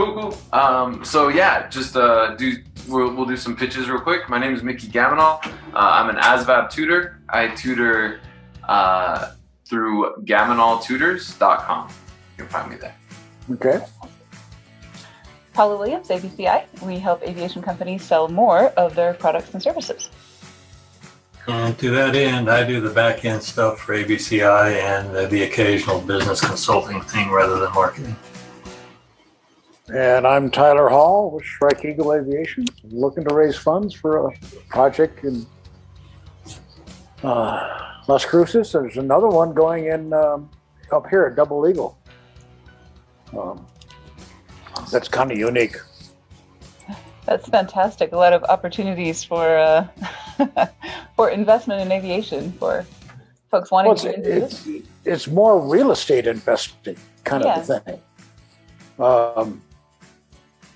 Cool. So yeah, just we'll do some pitches real quick. My name is Mickey Gamonal. I'm an ASVAB tutor. I tutor through GamonalTutors.com. You can find me there. Okay. Paula Williams, ABCI. We help aviation companies sell more of their products and services. And to that end, I do the back end stuff for ABCI and the occasional business consulting thing rather than marketing. And I'm Tylor Hall with Shrike Aviation, looking to raise funds for a project in Las Cruces. There's another one going in up here at Double Eagle. That's kind of unique. That's fantastic. A lot of opportunities for for investment in aviation for folks wanting to get into this. It's more real estate investing kind of a thing.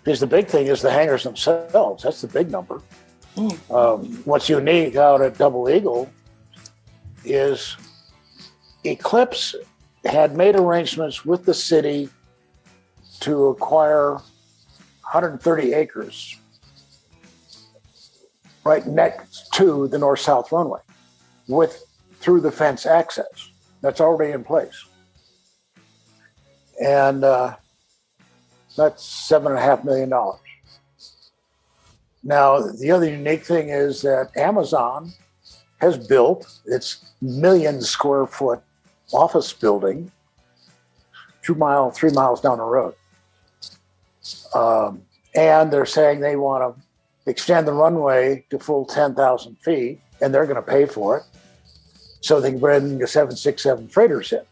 Because the big thing is the hangars themselves. That's the big number. What's unique out at Double Eagle is Eclipse had made arrangements with the city to acquire 130 acres right next to the north-south runway through the fence access. That's already in place. And that's $7.5 million. Now, the other unique thing is that Amazon has built its million-square-foot office building 3 miles down the road. And they're saying they want to extend the runway to full 10,000 feet, and they're going to pay for it so they can bring the 767 freighters in.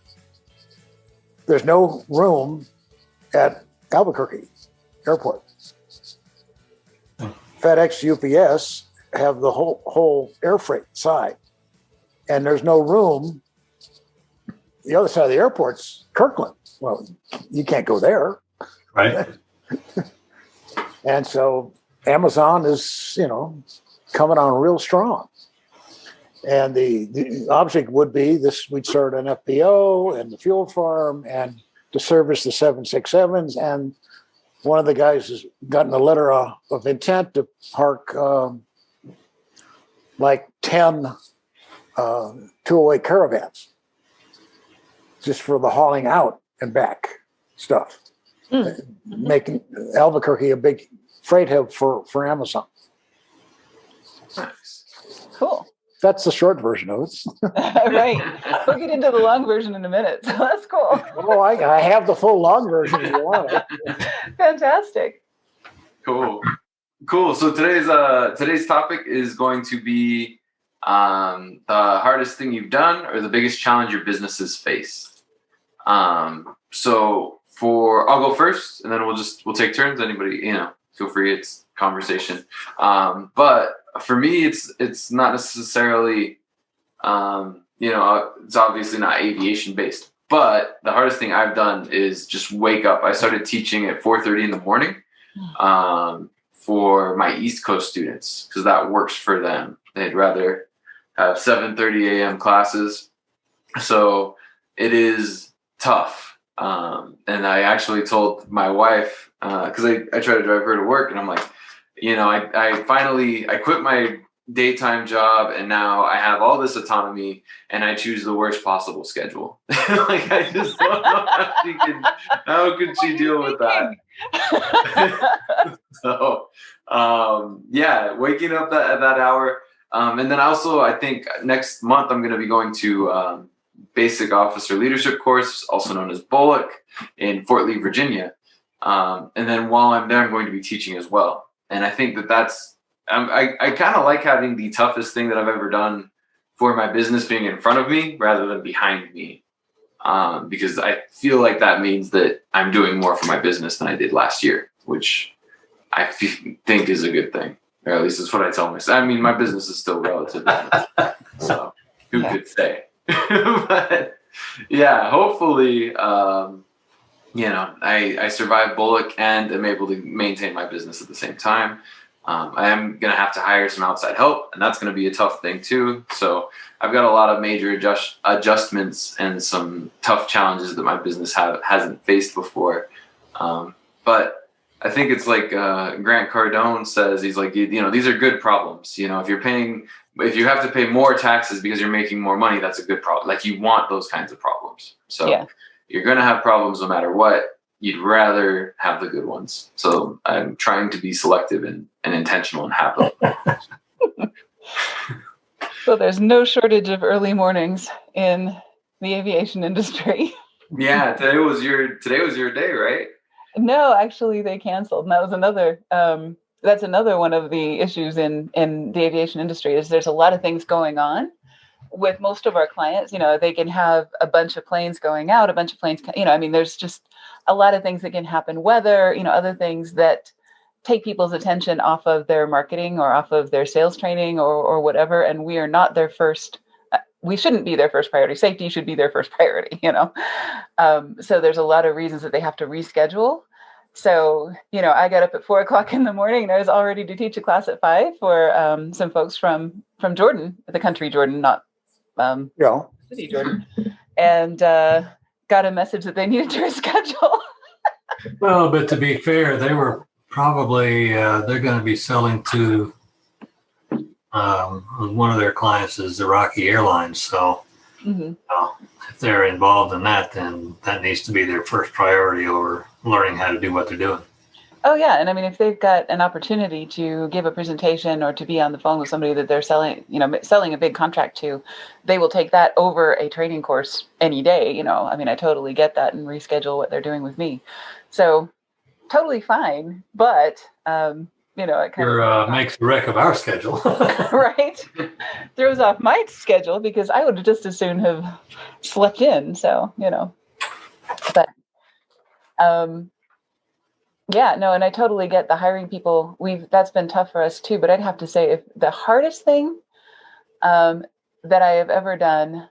There's no room at Albuquerque Airport. FedEx, UPS have the whole air freight side, and there's no room. The other side of the airport's Kirkland. Well, you can't go there. Right. And so Amazon is, coming on real strong. And the object would be this: we'd start an FBO and the fuel farm and to service the 767s. And one of the guys has gotten a letter of intent to park like 10 two-way caravans just for the hauling out and back stuff. Making Albuquerque a big freight hub for Amazon. Nice. Cool. That's the short version of it. Right. We'll get into the long version in a minute. So that's cool. Oh, I have the full long version if you want it. Fantastic. Cool. So today's topic is going to be the hardest thing you've done or the biggest challenge your businesses face. So I'll go first, and then we'll take turns. Anybody, feel free. It's conversation. But for me, it's not necessarily, it's obviously not aviation based. But the hardest thing I've done is just wake up. I started teaching at 4:30 in the morning for my East Coast students because that works for them. They'd rather have 7:30 a.m. classes. So it is tough. And I actually told my wife, because I try to drive her to work, and I'm like, I quit my daytime job, and now I have all this autonomy, and I choose the worst possible schedule. Like, I just don't know how could she deal with that? So, waking up at that hour. And then also, I think next month I'm going to be going to Basic Officer Leadership course, also known as Bullock, in Fort Lee, Virginia. And then while I'm there, I'm going to be teaching as well. And I think that's, I kind of like having the toughest thing that I've ever done for my business being in front of me rather than behind me. Because I feel like that means that I'm doing more for my business than I did last year, which I think is a good thing. Or at least that's what I tell myself. I mean, my business is still relatively new, so who could say? But yeah, hopefully, I survived Bullock and am able to maintain my business at the same time. I am going to have to hire some outside help, and that's going to be a tough thing too. So I've got a lot of major adjustments and some tough challenges that my business hasn't faced before. But I think it's like Grant Cardone says, he's like, you know, these are good problems. You know, if you have to pay more taxes because you're making more money, that's a good problem. Like, you want those kinds of problems. So you're going to have problems no matter what. You'd rather have the good ones. So I'm trying to be selective and intentional and have them. So there's no shortage of early mornings in the aviation industry. Yeah, today was your day, right? No, actually, they canceled. And that was another. That's another one of the issues in the aviation industry is there's a lot of things going on with most of our clients. You know, they can have a bunch of planes going out, a bunch of planes. You know, I mean, there's just a lot of things that can happen. Weather, you know, other things that take people's attention off of their marketing or off of their sales training or whatever. And we are not their first. We shouldn't be their first priority. Safety should be their first priority, you know? So there's a lot of reasons that they have to reschedule. So, you know, I got up at 4:00 in the morning and I was all ready to teach a class at 5 for some folks from Jordan, the country Jordan, not city Jordan, and got a message that they needed to reschedule. Well, but to be fair, they were probably, they're going to be selling to one of their clients is Iraqi Airlines. So if they're involved in that, then that needs to be their first priority over learning how to do what they're doing. Oh, yeah. And I mean, if they've got an opportunity to give a presentation or to be on the phone with somebody that they're selling a big contract to, they will take that over a training course any day. You know, I mean, I totally get that and reschedule what they're doing with me. So totally fine. But, you know, it kind of makes a wreck of our schedule. right? Throws off my schedule because I would just as soon have slept in. So, you know, but, yeah, no, and I totally get the hiring people. That's been tough for us too. But I'd have to say, if the hardest thing that I have ever done,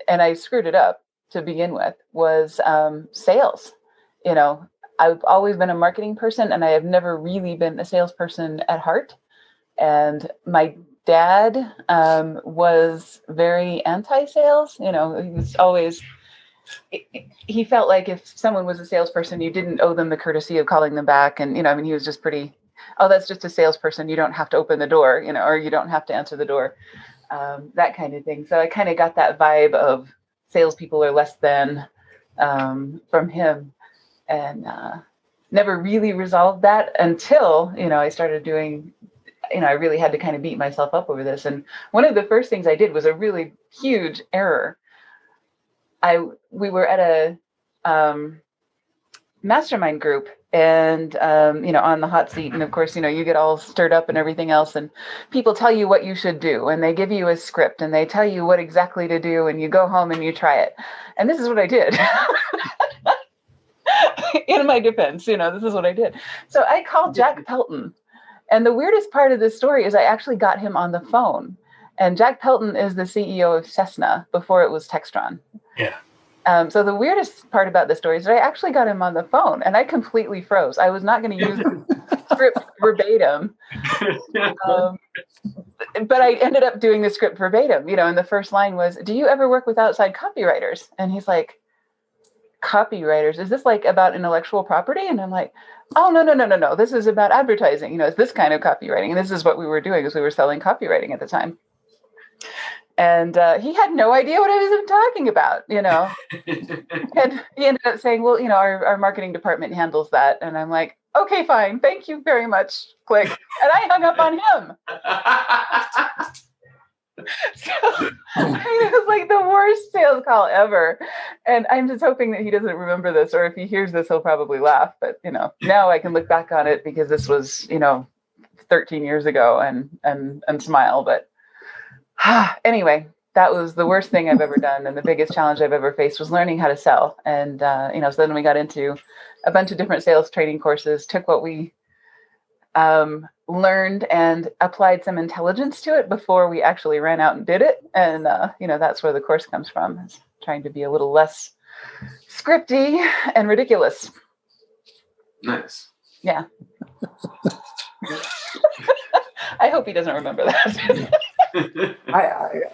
and I screwed it up to begin with, was sales. You know, I've always been a marketing person, and I have never really been a salesperson at heart. And my dad was very anti-sales. You know, he was always. He felt like if someone was a salesperson, you didn't owe them the courtesy of calling them back. And, you know, I mean, he was just pretty, oh, that's just a salesperson. You don't have to open the door, you know, or you don't have to answer the door, that kind of thing. So I kind of got that vibe of salespeople are less than from him, and never really resolved that until, you know, I started doing, you know, I really had to kind of beat myself up over this. And one of the first things I did was a really huge error. We were at a mastermind group, and you know, on the hot seat, and of course, you know, you get all stirred up and everything else, and people tell you what you should do, and they give you a script, and they tell you what exactly to do, and you go home and you try it. And this is what I did. In my defense, you know, this is what I did. So I called Jack Pelton, and the weirdest part of this story is I actually got him on the phone. And Jack Pelton is the CEO of Cessna before it was Textron. Yeah. So the weirdest part about this story is that I actually got him on the phone, and I completely froze. I was not going to use the script verbatim, but I ended up doing the script verbatim. You know, and the first line was, "Do you ever work with outside copywriters?" And he's like, "Copywriters? Is this like about intellectual property?" And I'm like, "Oh, no. This is about advertising. You know, it's this kind of copywriting." And this is what we were doing, is we were selling copywriting at the time. And he had no idea what I was even talking about, you know. And he ended up saying, "Well, you know, our marketing department handles that." And I'm like, "Okay, fine. Thank you very much." Click. And I hung up on him. So it was like the worst sales call ever. And I'm just hoping that he doesn't remember this, or if he hears this, he'll probably laugh. But, you know, now I can look back on it because this was, you know, 13 years ago and smile. But anyway, that was the worst thing I've ever done. And the biggest challenge I've ever faced was learning how to sell. And, you know, so then we got into a bunch of different sales training courses, took what we learned and applied some intelligence to it before we actually ran out and did it. And, you know, that's where the course comes from, is trying to be a little less scripty and ridiculous. Nice. Yeah. I hope he doesn't remember that.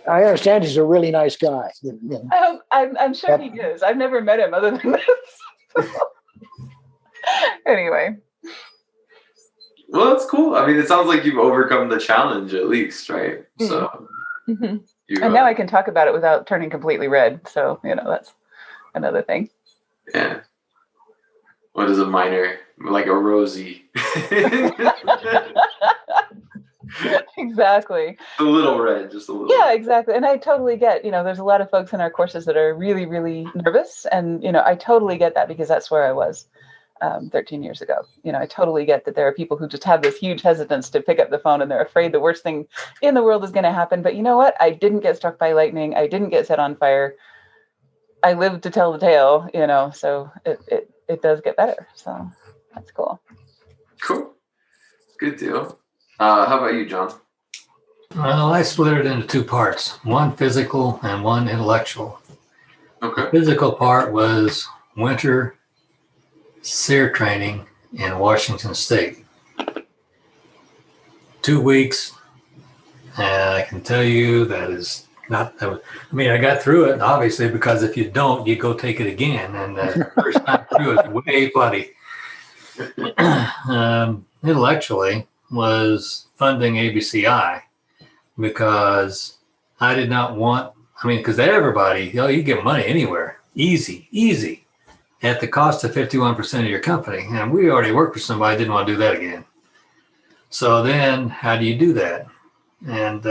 I understand he's a really nice guy. I'm sure he is. I've never met him other than this. Anyway, Well, that's cool. I mean, it sounds like you've overcome the challenge at least, right? So, and now I can talk about it without turning completely red. So, that's another thing. Yeah. What is a minor? Like a rosy. Exactly. A little red, just a little. Yeah, exactly. And I totally get, there's a lot of folks in our courses that are really, really nervous. And, I totally get that because that's where I was 13 years ago. I totally get that there are people who just have this huge hesitance to pick up the phone and they're afraid the worst thing in the world is going to happen. But you know what? I didn't get struck by lightning. I didn't get set on fire. I lived to tell the tale, so it does get better. So that's cool. Cool. Good deal. How about you, John? Well, I split it into two parts, one physical and one intellectual. Okay. The physical part was winter SEER training in Washington State. 2 weeks. And I can tell you that is not, I got through it, obviously, because if you don't, you go take it again. And the first time through is way funny. Intellectually was funding ABCI because I did not want, because everybody, you get money anywhere, easy, at the cost of 51% of your company. And we already worked for somebody, didn't want to do that again. So then how do you do that? And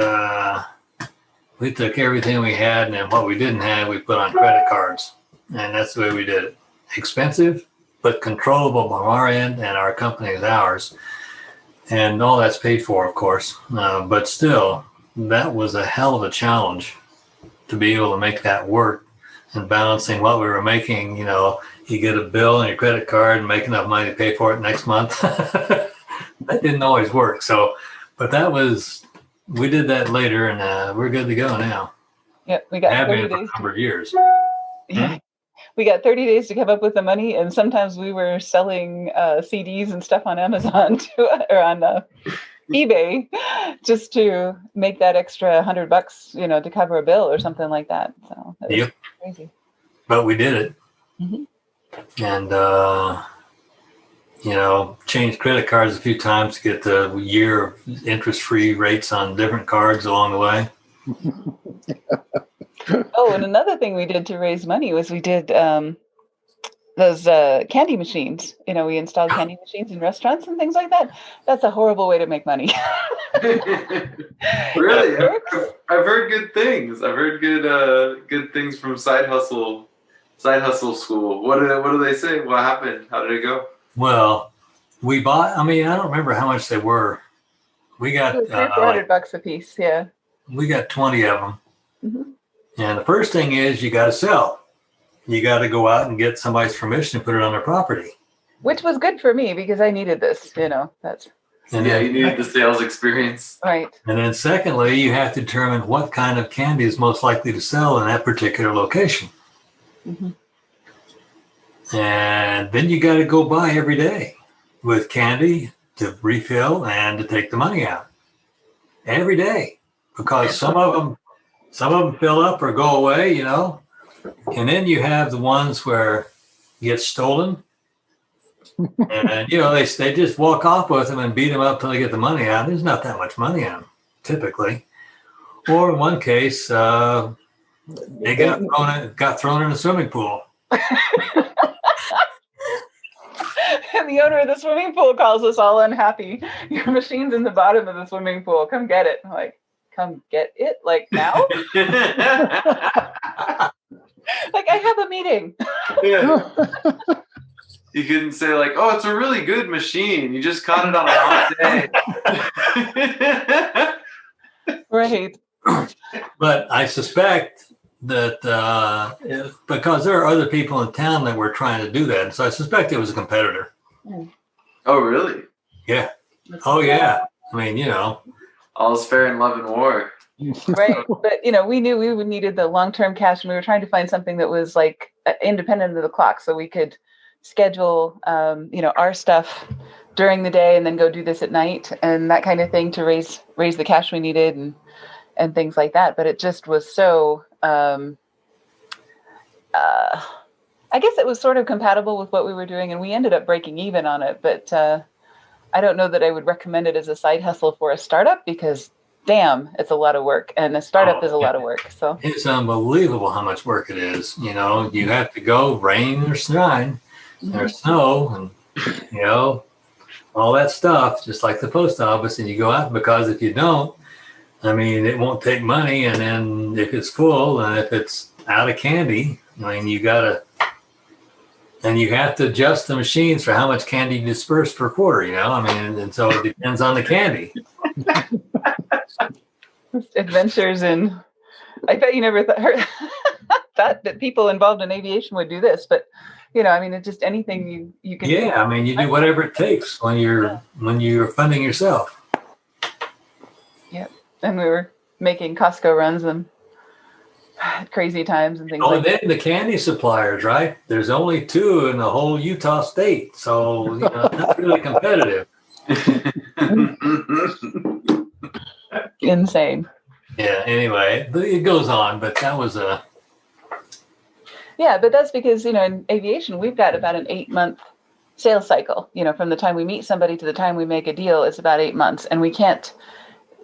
we took everything we had and then what we didn't have, we put on credit cards. And that's the way we did it. Expensive, but controllable from our end, and our company is ours. And all that's paid for, of course. But still, that was a hell of a challenge to be able to make that work and balancing what we were making. You get a bill on your credit card and make enough money to pay for it next month. That didn't always work. So, but we did that later, and we're good to go now. Yep, we got have 30 been for days. a number of years. Yeah. We got 30 days to come up with the money, and sometimes we were selling CDs and stuff on Amazon or on eBay just to make that extra $100, to cover a bill or something like that. So that was crazy. But we did it. Mm-hmm. And, changed credit cards a few times to get the year of interest-free rates on different cards along the way. Oh, and another thing we did to raise money was we did those candy machines. We installed candy machines in restaurants and things like that. That's a horrible way to make money. Really? I've heard good things. I've heard good things from Side Hustle School. What do they say? What happened? How did it go? Well, we bought, I don't remember how much they were. We got $400 a piece. Yeah. We got 20 of them. Mm-hmm. And the first thing is you got to sell. You got to go out and get somebody's permission to put it on their property. Which was good for me because I needed this, that's. And you needed the sales experience. Right. And then secondly, you have to determine what kind of candy is most likely to sell in that particular location. Mm-hmm. And then you got to go by every day with candy to refill and to take the money out every day, because some of them fill up or go away, and then you have the ones where you get stolen and, they just walk off with them and beat them up till they get the money out. There's not that much money on them typically. Or in one case, they got thrown in a swimming pool. And the owner of the swimming pool calls us all unhappy. Your machine's in the bottom of the swimming pool. Come get it. I'm like, come get it? Like now? Like, I have a meeting. Yeah. You couldn't say like, oh, it's a really good machine. You just caught it on a hot day. Right. But I suspect that because there are other people in town that were trying to do that. So I suspect it was a competitor. Oh, really? Yeah. Oh, yeah. All's fair in love and war. Right. But, we knew we needed the long-term cash, and we were trying to find something that was like independent of the clock, so we could schedule, our stuff during the day and then go do this at night and that kind of thing to raise the cash we needed and things like that. But it just was so I guess it was sort of compatible with what we were doing, and we ended up breaking even on it. But I don't know that I would recommend it as a side hustle for a startup because, damn, it's a lot of work, and a startup is a lot of work. So it's unbelievable how much work it is. You know, you have to go rain or shine or snow, and you know all that stuff, just like the post office. And you go out because if you don't, I mean, it won't take money. And then if it's full and if it's out of candy, I mean, you gotta. And you have to adjust the machines for how much candy you disperse per quarter, you know? I mean, and so it depends on the candy. Adventures in, I bet you never thought that people involved in aviation would do this, but you know, I mean, it's just anything you can. Yeah, I mean, you do whatever it takes when you're funding yourself. Yep, and we were making Costco runs and crazy times and things like that. And then the candy suppliers, right? There's only 2 in the whole Utah state, so you know, it's not really competitive. Insane. Yeah. Anyway, it goes on, but that was a. Yeah, but that's because you know in aviation we've got about an 8-month sales cycle. You know, from the time we meet somebody to the time we make a deal, it's about 8 months, and we can't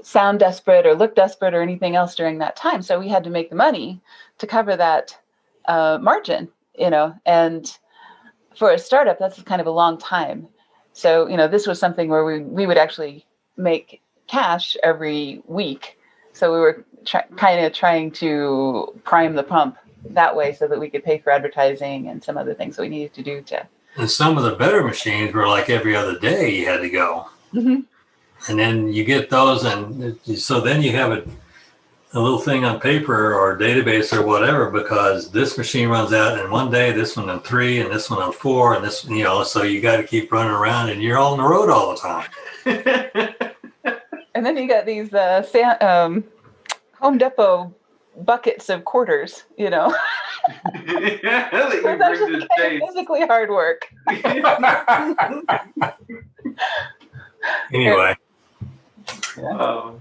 sound desperate or look desperate or anything else during that time. So we had to make the money to cover that margin, you know, and for a startup, that's kind of a long time. So, you know, this was something where we would actually make cash every week. So we were kind of trying to prime the pump that way so that we could pay for advertising and some other things that we needed to do to. And some of the better machines were like every other day you had to go. Mm-hmm. And then you get those, and so then you have a little thing on paper or database or whatever, because this machine runs out in 1 day, this one in 3, and this one in 4, and this, you know, so you got to keep running around, and you're on the road all the time. And then you got these Home Depot buckets of quarters, you know. That's just physically hard work. Anyway. Oh,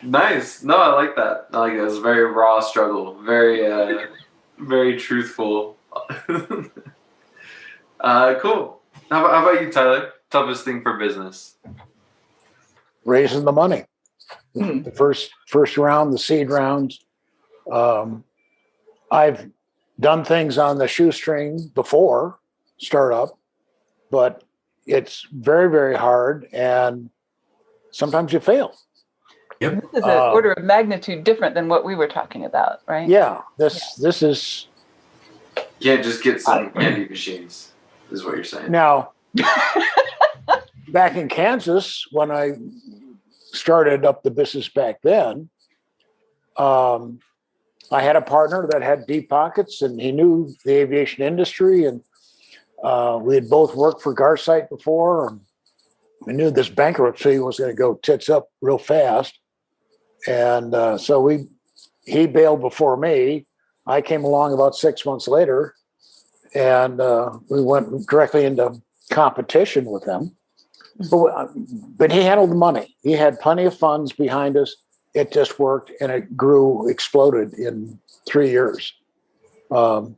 nice. No, I like that. I like it. It was a very raw struggle. Very, very truthful. Cool. How about you, Tyler? Toughest thing for business? Raising the money. The first round, the seed rounds. I've done things on the shoestring before startup, but it's very, very hard, and sometimes you fail. Yep. This is an order of magnitude different than what we were talking about, right? Yeah. This is. You can't just get some candy machines, is what you're saying. Now, back in Kansas, when I started up the business back then, I had a partner that had deep pockets, and he knew the aviation industry, and we had both worked for Garsight before, and we knew this bankruptcy was going to go tits up real fast. And so he bailed before me. I came along about 6 months later, and we went directly into competition with them. But he handled the money. He had plenty of funds behind us. It just worked, and it exploded in 3 years. To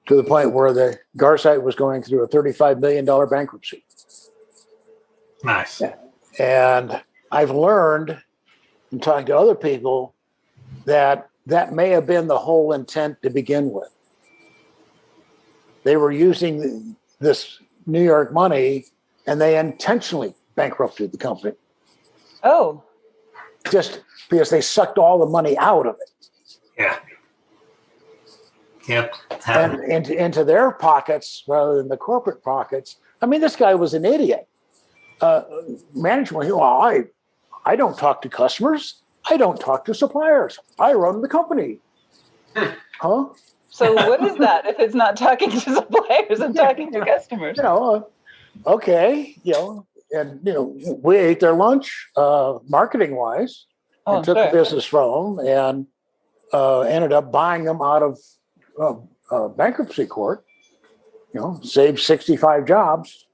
the point where the Garsight was going through a $35 million bankruptcy. Nice. And I've learned from talking to other people that may have been the whole intent to begin with. They were using this New York money, and they intentionally bankrupted the company. Oh. Just because they sucked all the money out of it. Yeah. Yep. And into their pockets rather than the corporate pockets. I mean, this guy was an idiot. Management, I don't talk to customers. I don't talk to suppliers. I run the company. Huh? So what is that if it's not talking to suppliers and talking to customers? You know, okay, you know, and you know, we ate their lunch, marketing wise, and took the business from them, and ended up buying them out of bankruptcy court. You know, saved 65 jobs,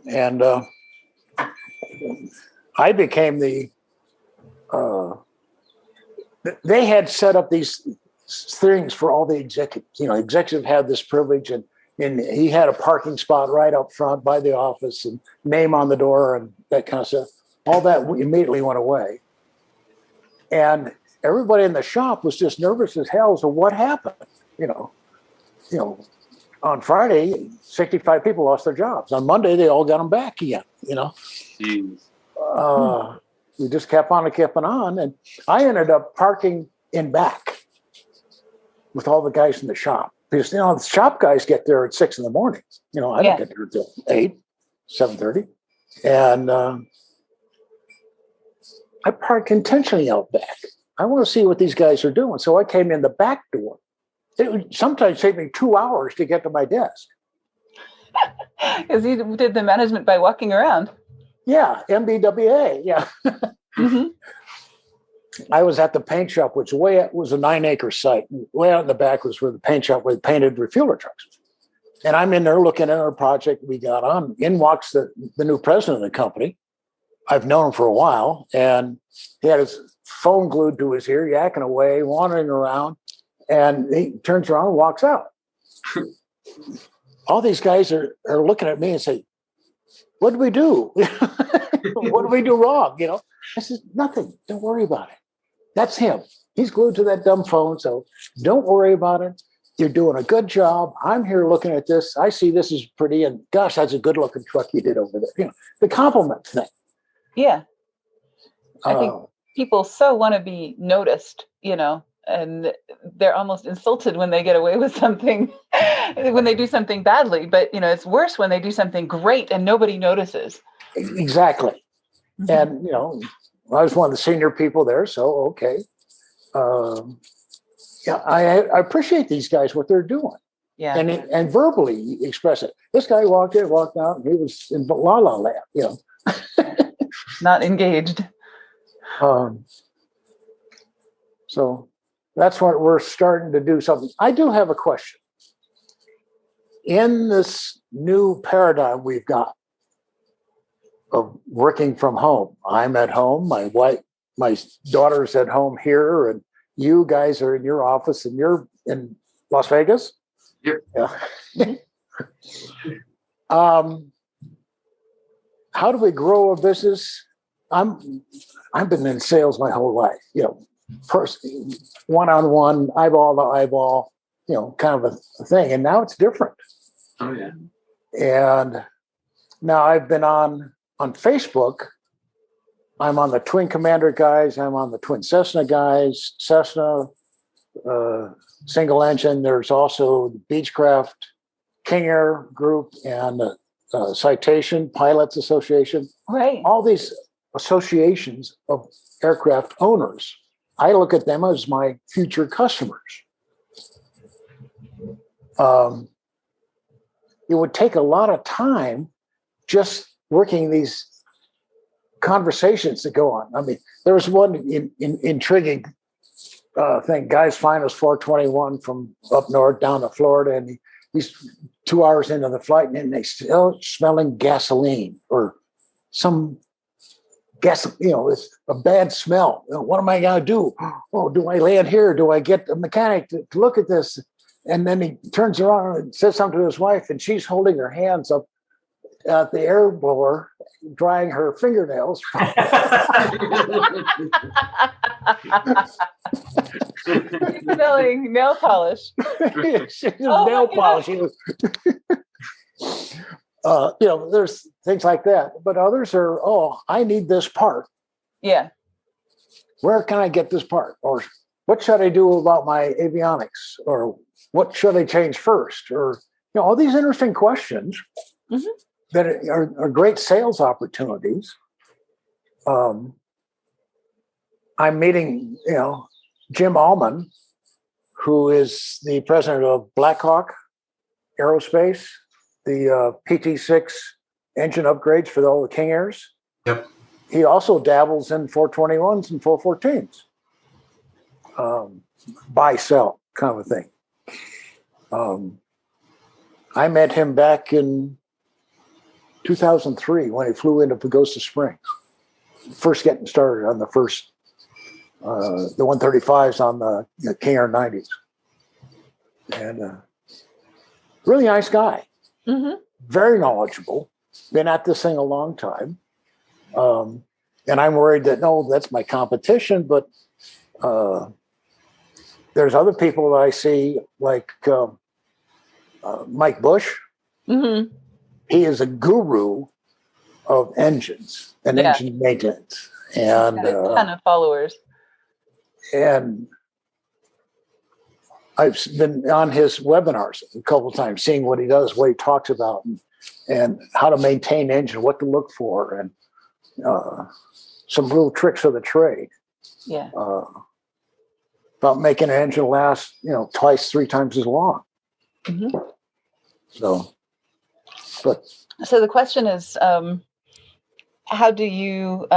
and I became the. They had set up these things for all the executives. You know, executive had this privilege, and he had a parking spot right up front by the office and name on the door and that kind of stuff. All that immediately went away. And everybody in the shop was just nervous as hell. So what happened? You know, on Friday, 65 people lost their jobs. On Monday, they all got them back again, you know. Jeez. We just kept on and kept on. And I ended up parking in back with all the guys in the shop. Because, you know, the shop guys get there at 6 a.m. You know, I don't get there until 8, 7:30. And I parked intentionally out back. I want to see what these guys are doing. So I came in the back door. It would sometimes take me 2 hours to get to my desk. Because you did the management by walking around. Yeah, MBWA. Yeah. Mm-hmm. I was at the paint shop, which was a 9-acre site. Way out in the back was where the paint shop where they painted refueler trucks. And I'm in there looking at our project we got on. In walks the new president of the company. I've known him for a while, and he had his phone glued to his ear, yakking away, wandering around, and he turns around and walks out. All these guys are looking at me and say, "What did we do? What did we do wrong?" You know, I said, "Nothing. Don't worry about it. That's him. He's glued to that dumb phone, so don't worry about it. You're doing a good job. I'm here looking at this. I see this is pretty, and gosh, that's a good-looking truck you did over there." You know, the compliment thing. Yeah. I think people so want to be noticed, you know, and they're almost insulted when they get away with something, when they do something badly. But, you know, it's worse when they do something great and nobody notices. Exactly. Mm-hmm. And, you know, I was one of the senior people there. So, okay. Yeah, I appreciate these guys, what they're doing. Yeah. And verbally express it. This guy walked in, walked out, and he was in la la land, you know. Not engaged. So that's what we're starting to do something. I do have a question. In this new paradigm we've got of working from home, I'm at home, my daughter's at home here, and you guys are in your office, and you're in Las Vegas? Yep. Yeah. How do we grow a business? I've been in sales my whole life, you know, one-on-one, eyeball to eyeball, you know, kind of a thing. And now it's different. Oh yeah. And now I've been on Facebook. I'm on the Twin Commander guys. I'm on the Twin Cessna guys. Cessna, single engine. There's also the Beechcraft, King Air group, and Citation Pilots Association. Right. All these associations of aircraft owners. I look at them as my future customers. It would take a lot of time just working these conversations to go on. I mean, there was one intriguing thing. Guys flying us 421 from up north down to Florida, and he's 2 hours into the flight, and they still smelling gasoline or some gas. You know, it's a bad smell. What am I going to do? Oh, do I land here? Do I get a mechanic to look at this? And then he turns around and says something to his wife, and she's holding her hands up at the air blower, drying her fingernails. Smelling nail polish. She was nail polish. You know, there's things like that. But others are, oh, I need this part. Yeah. Where can I get this part? Or what should I do about my avionics? Or what should I change first? Or, you know, all these interesting questions. Mm-hmm. That are great sales opportunities. I'm meeting, you know, Jim Allman, who is the president of Blackhawk Aerospace, the PT6 engine upgrades for all the King Airs. Yep. He also dabbles in 421s and 414s. Buy, sell kind of a thing. I met him back in 2003 when he flew into Pagosa Springs, first getting started on the first the 135s on the KR 90s. And really nice guy, very knowledgeable, been at this thing a long time. And I'm worried that, no, that's my competition, but there's other people that I see, like Mike Bush. He is a guru of engines and engine maintenance. And a ton of followers. And I've been on his webinars a couple of times, seeing what he does, what he talks about, and how to maintain engine, what to look for, and some real tricks of the trade. Yeah. About making an engine last, twice, 3 times as long. So the question is, how do you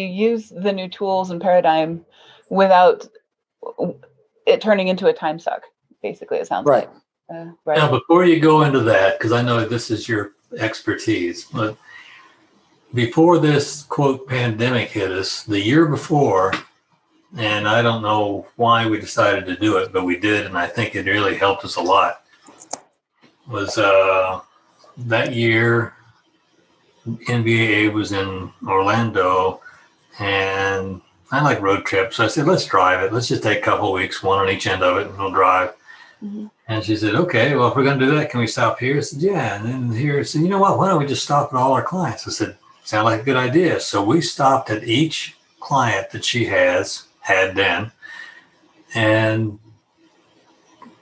use the new tools and paradigm without it turning into a time suck? Basically, it sounds like. Right. Now, before you go into that, because I know this is your expertise, but before this quote pandemic hit us, the year before, and I don't know why we decided to do it, but we did, and I think it really helped us a lot, was that year NBAA was in Orlando, and I like road trips. So I said, let's drive it. Let's just take a couple of weeks, one on each end of it, and we'll drive. And she said, okay, well, if we're going to do that, can we stop here? I said, yeah. And then here, I said, you know what? Why don't we just stop at all our clients? I said, sound like a good idea. So we stopped at each client that she had then, and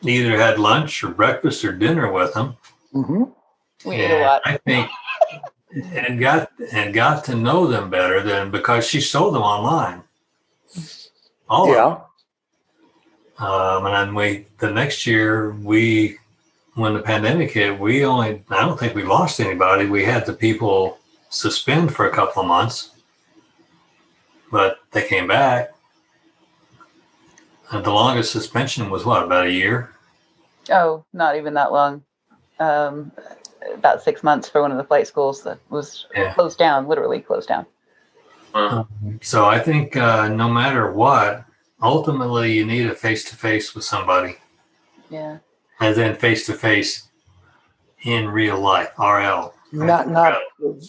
either had lunch or breakfast or dinner with them. We ate a lot. I think, and got to know them better than, because she sold them online. All of them. And then the next year, when the pandemic hit, I don't think we lost anybody. We had the people suspend for a couple of months, but they came back. And the longest suspension was what, about a year? Oh, not even that long. About 6 months for one of the flight schools that was closed down, literally closed down. So I think no matter what, ultimately you need a face-to-face with somebody. Yeah. And then face-to-face in real life, RL. Not this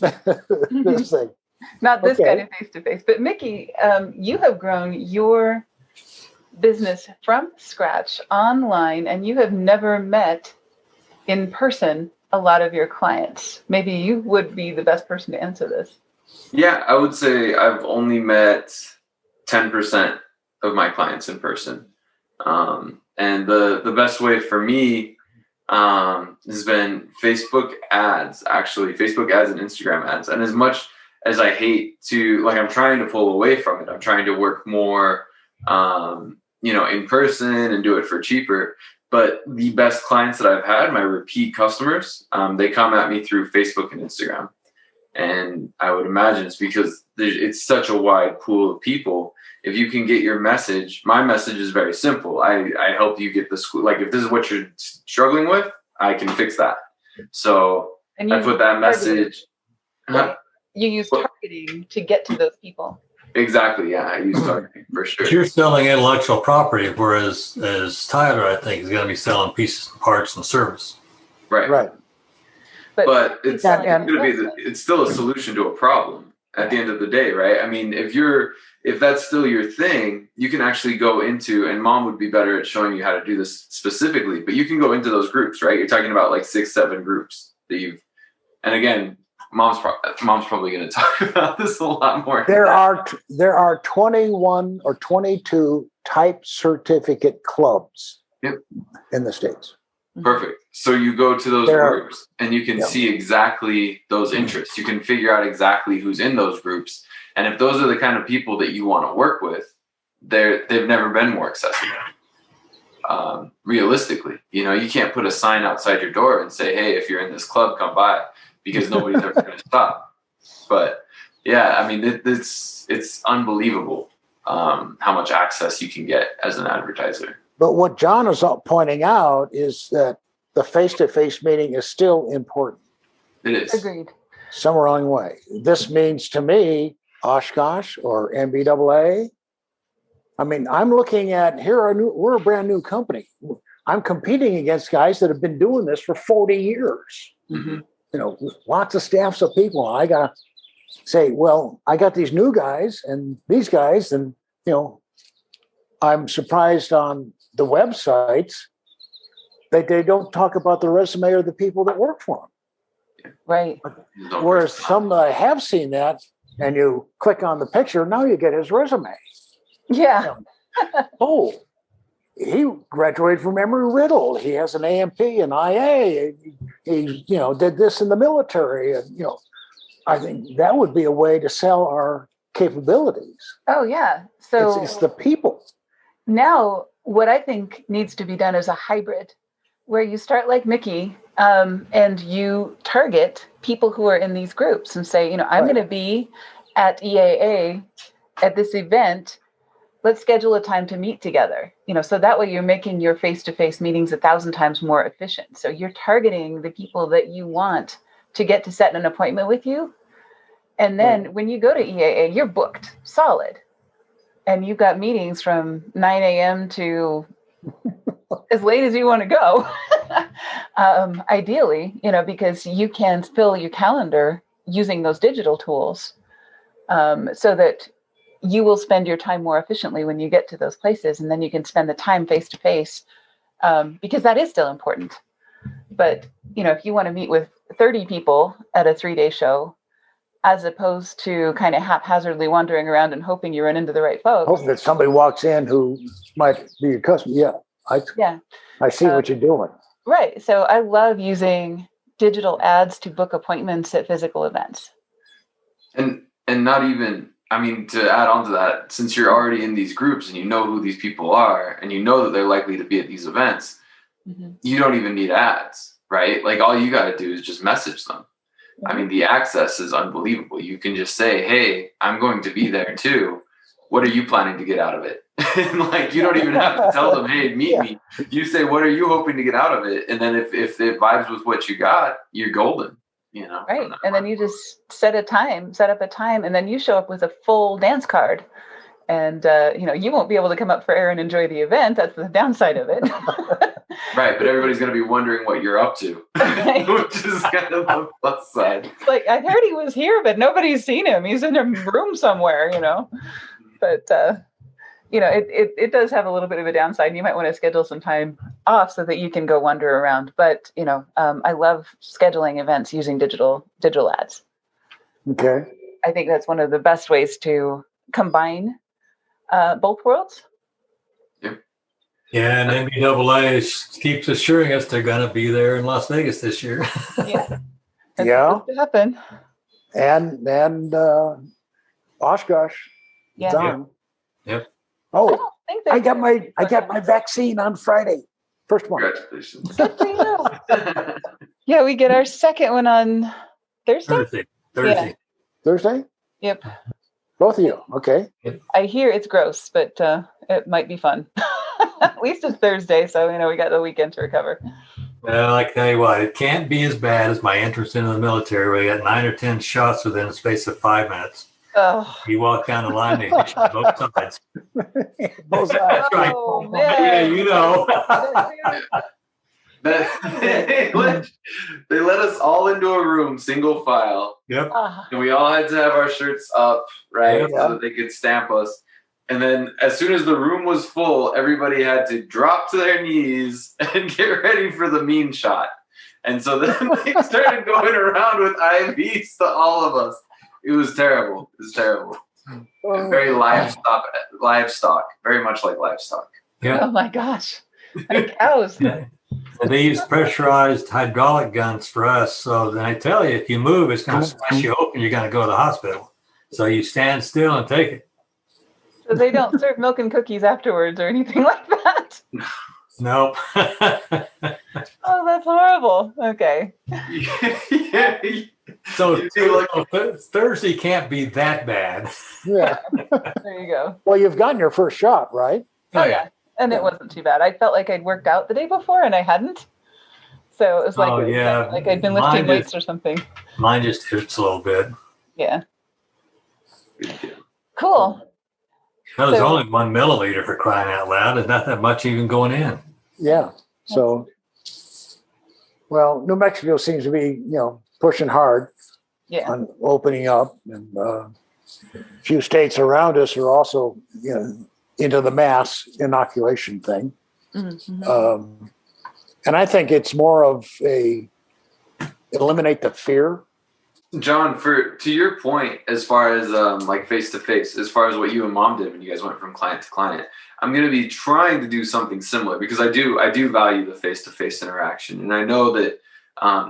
thing. Not this kind of face-to-face. But Mickey, you have grown your business from scratch online, and you have never met in person a lot of your clients. Maybe you would be the best person to answer this. Yeah, I would say I've only met 10% of my clients in person. And the best way for me has been Facebook ads, actually, Facebook ads and Instagram ads. And as much as I hate to, I'm trying to pull away from it, I'm trying to work more, in person and do it for cheaper. But the best clients that I've had, my repeat customers, they come at me through Facebook and Instagram. And I would imagine it's because it's such a wide pool of people. If you can get your message, my message is very simple. I help you get the school. Like, if this is what you're struggling with, I can fix that. So I put that message. You use targeting to get to those people. Exactly. Yeah, I use targeting for sure. You're selling intellectual property, whereas Tylor, I think, is going to be selling pieces, parts, and service. Right. But it's it's still a solution to a problem at the end of the day, right? I mean, if that's still your thing, you can actually go into, and Mom would be better at showing you how to do this specifically, but you can go into those groups, right? You're talking about like 6-7 groups that and again, Mom's probably going to talk about this a lot more. There are 21 or 22 type certificate clubs in the States. Perfect. So you go to those groups and you can see exactly those interests. You can figure out exactly who's in those groups. And if those are the kind of people that you want to work with, they've never been more accessible. Realistically, you can't put a sign outside your door and say, hey, if you're in this club, come by, because nobody's ever going to stop. But yeah, I mean, it's unbelievable how much access you can get as an advertiser. But what John is pointing out is that the face-to-face meeting is still important. It is. Agreed. Somewhere along the way. This means to me Oshkosh or MBAA. I mean, I'm looking at we're a brand new company. I'm competing against guys that have been doing this for 40 years. Mm-hmm. You know, lots of staffs of people. I got to say, well, I got these new guys and these guys, and, you know, I'm surprised on the websites that they don't talk about the resume or the people that work for them. Right. Whereas some that I have seen that, and you click on the picture, now you get his resume. Yeah. Oh, he graduated from Embry-Riddle. He has an AMP and IA. He, you know, did this in the military. And, you know, I think that would be a way to sell our capabilities. Oh, yeah. So it's the people. Now, what I think needs to be done is a hybrid where you start like Mickey and you target people who are in these groups and say, you know, I'm going to be at EAA at this event. Let's schedule a time to meet together. You know, so that way you're making your face-to-face meetings 1,000 times more efficient. So you're targeting the people that you want to get to set an appointment with you. And then when you go to EAA, you're booked solid. And you've got meetings from 9 a.m. to as late as you want to go. Ideally, you know, because you can fill your calendar using those digital tools so that you will spend your time more efficiently when you get to those places. And then you can spend the time face to face because that is still important. But, you know, if you want to meet with 30 people at a 3-day show, as opposed to kind of haphazardly wandering around and hoping you run into the right folks. Hoping that somebody walks in who might be your customer. Yeah, I see what you're doing. Right. So I love using digital ads to book appointments at physical events. And not even, I mean, to add on to that, since you're already in these groups and you know who these people are and you know that they're likely to be at these events, you don't even need ads, right? Like all you got to do is just message them. I mean, the access is unbelievable. You can just say, hey, I'm going to be there too. What are you planning to get out of it? And like, you don't even have to tell them, hey, meet me. You say, what are you hoping to get out of it? And then if it vibes with what you got, you're golden, you know? Right. And then you just set up a time, and then you show up with a full dance card. And, you know, you won't be able to come up for air and enjoy the event. That's the downside of it. Right. But everybody's going to be wondering what you're up to, which is kind of the plus side. Like, I heard he was here, but nobody's seen him. He's in a room somewhere, you know. But, you know, it does have a little bit of a downside. You might want to schedule some time off so that you can go wander around. But, you know, I love scheduling events using digital ads. Okay. I think that's one of the best ways to combine both worlds. Yeah, and MBAA keeps assuring us they're going to be there in Las Vegas this year. Yeah. Yeah. To happen. And Oshkosh. Yeah. Done. Yep. Oh, I got my vaccine on Friday. First one. Congratulations. Good for you. Yeah, we get our second one on Thursday. Thursday. Thursday? Yep. Both of you. Okay. I hear it's gross, but it might be fun. At least it's Thursday, so you know we got the weekend to recover. Well, I tell you what, it can't be as bad as my entrance into the military, where you got 9 or 10 shots within a space of 5 minutes. Oh. You walk down the line, they hit you on both sides. Both sides. That's right. Oh, man. Yeah, you know. They let us all into a room, single file. Yep. And we all had to have our shirts up, right? Yep. So that they could stamp us. And then as soon as the room was full, everybody had to drop to their knees and get ready for the mean shot. And so then they started going around with IVs to all of us. It was terrible. It was terrible. Very livestock, very much like livestock. Yeah. Oh my gosh. Like cows. Yeah. And they use pressurized hydraulic guns for us. So then I tell you, if you move, it's going to smash you open. You're going to go to the hospital. So you stand still and take it. So they don't serve milk and cookies afterwards or anything like that. Nope. Oh, that's horrible. Okay. Yeah. So Thursday can't be that bad. Yeah. There you go. Well, you've gotten your first shot, right? Oh yeah. And it wasn't too bad. I felt like I'd worked out the day before and I hadn't. So it was like, like I'd been lifting weights or something. Mine just hurts a little bit. Yeah. Good deal. Cool. That was only 1 milliliter for crying out loud. There's not that much even going in. Yeah. So, well, New Mexico seems to be, pushing hard on opening up, and a few states around us are also, into the mass inoculation thing. Mm-hmm. And I think it's more of eliminate the fear. John, to your point, as far as like face to face, as far as what you and Mom did when you guys went from client to client, I'm going to be trying to do something similar, because I do value the face to face interaction, and I know that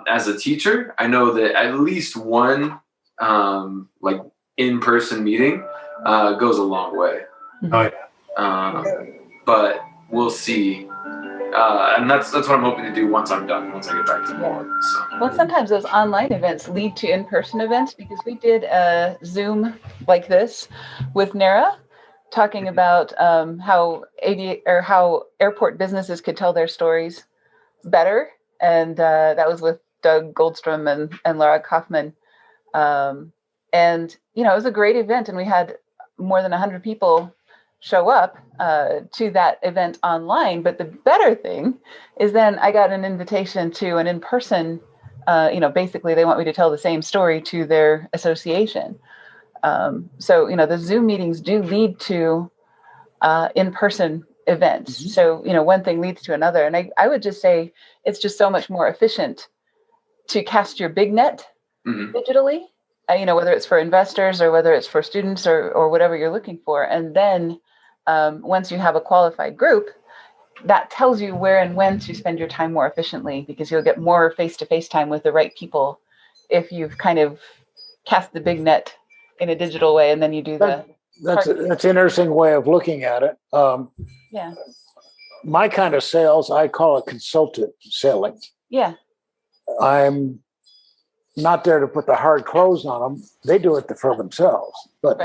as a teacher, I know that at least one like in person meeting goes a long way. Oh yeah. But we'll see. And that's what I'm hoping to do once I'm done, once I get back to work. So. Well, sometimes those online events lead to in-person events, because we did a Zoom like this with NARA, talking about how airport businesses could tell their stories better, and that was with Doug Goldstrom and Laura Kaufman, and it was a great event, and we had more than 100 people show up to that event online. But the better thing is then I got an invitation to an in-person, basically they want me to tell the same story to their association. So, the Zoom meetings do lead to in-person events. Mm-hmm. So, one thing leads to another. And I would just say it's just so much more efficient to cast your big net digitally, whether it's for investors or whether it's for students or whatever you're looking for. And then once you have a qualified group, that tells you where and when to spend your time more efficiently, because you'll get more face-to-face time with the right people if you've kind of cast the big net in a digital way, and then you do that's an interesting way of looking at it. Yeah. My kind of sales, I call it consultative selling. Yeah. I'm not there to put the hard clothes on them. They do it for themselves. But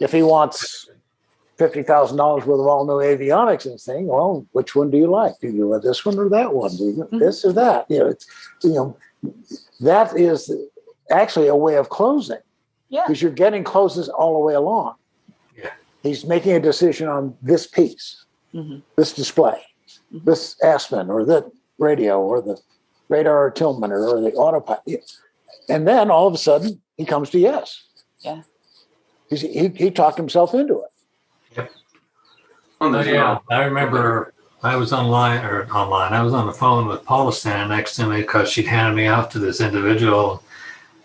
if he wants $50,000 worth of all new avionics and thing, well, which one do you like? Do you want this one or that one? Do you this or that? That is actually a way of closing. Yeah. Because you're getting closes all the way along. Yeah. He's making a decision on this piece, this display, this Aspen or the radio or the radar altimeter or the autopilot. And then all of a sudden he comes to yes. Yeah. He talked himself into it. Yep. Yeah, I remember I was online. I was on the phone with Paula standing next to me because she'd handed me off to this individual.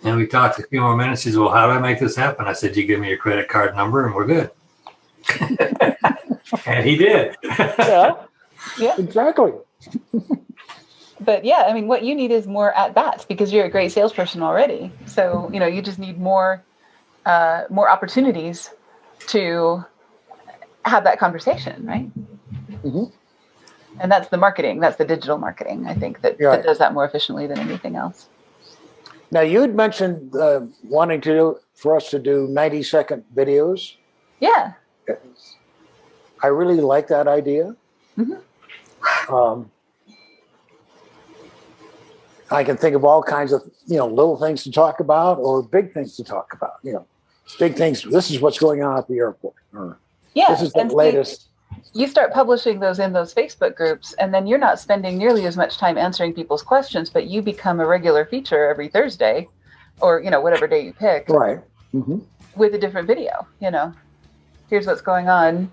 And we talked a few more minutes. She said, well, how do I make this happen? I said, you give me your credit card number and we're good. And he did. Yeah, exactly. But yeah, what you need is more at-bats, because you're a great salesperson already. So, you just need more opportunities to have that conversation, right? Mm-hmm. And that's the marketing. That's the digital marketing, I think, that does that more efficiently than anything else. Now, you had mentioned wanting for us to do 90-second videos. Yeah. I really like that idea. Mm-hmm. I can think of all kinds of, little things to talk about or big things to talk about. Big things. This is what's going on at the airport. Or this is the latest. You start publishing those in those Facebook groups, and then you're not spending nearly as much time answering people's questions, but you become a regular feature every Thursday or, whatever day you pick. Right. Mm-hmm. With a different video, here's what's going on.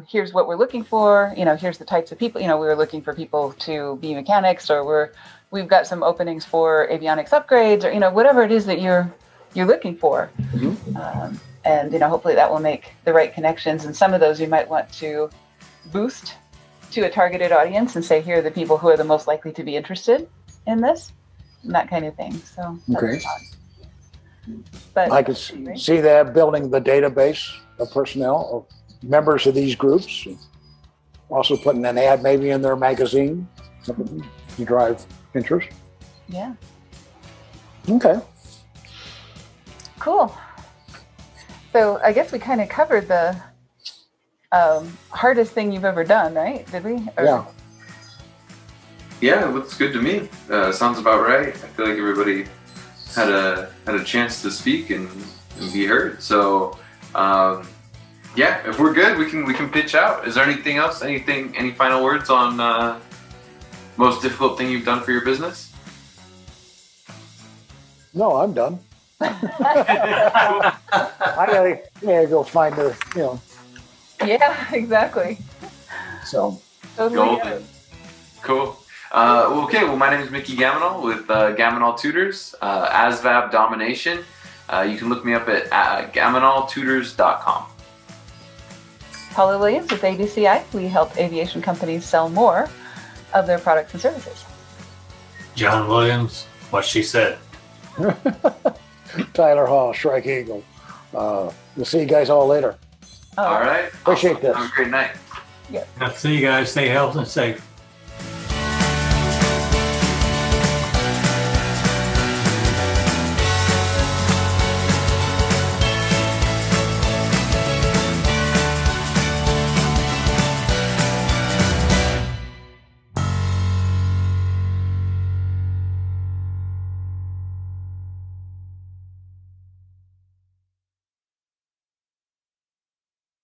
Here's what we're looking for. Here's the types of people, we were looking for people to be mechanics, or we've got some openings for avionics upgrades, or, whatever it is that you're looking for. Mm-hmm. And, hopefully that will make the right connections. And some of those you might want to boost to a targeted audience and say, here are the people who are the most likely to be interested in this, and that kind of thing. So, okay. But I could see that building the database of personnel, of members of these groups, also putting an ad maybe in their magazine to drive interest. Yeah. Okay. Cool. So I guess we kind of covered the hardest thing you've ever done, right? Did we? Yeah. Yeah, it looks good to me. Sounds about right. I feel like everybody had a chance to speak, and and be heard. So, yeah, if we're good, we can pitch out. Is there anything else? Any final words on most difficult thing you've done for your business? No, I'm done. I gotta go find her, Yeah, exactly. So Totally get Golden. it. Cool. Okay, well, my name is Mickey Gamonal with Gamonal Tutors, ASVAB Domination. You can look me up at gamonaltutors.com. Paula Williams with ABCI. We help aviation companies sell more of their products and services. John Williams, what she said. Tylor Hall, Shrike Eagle. We'll see you guys all later. Oh, All right. Appreciate Awesome. this. Have a great night. See you guys. Stay healthy and safe.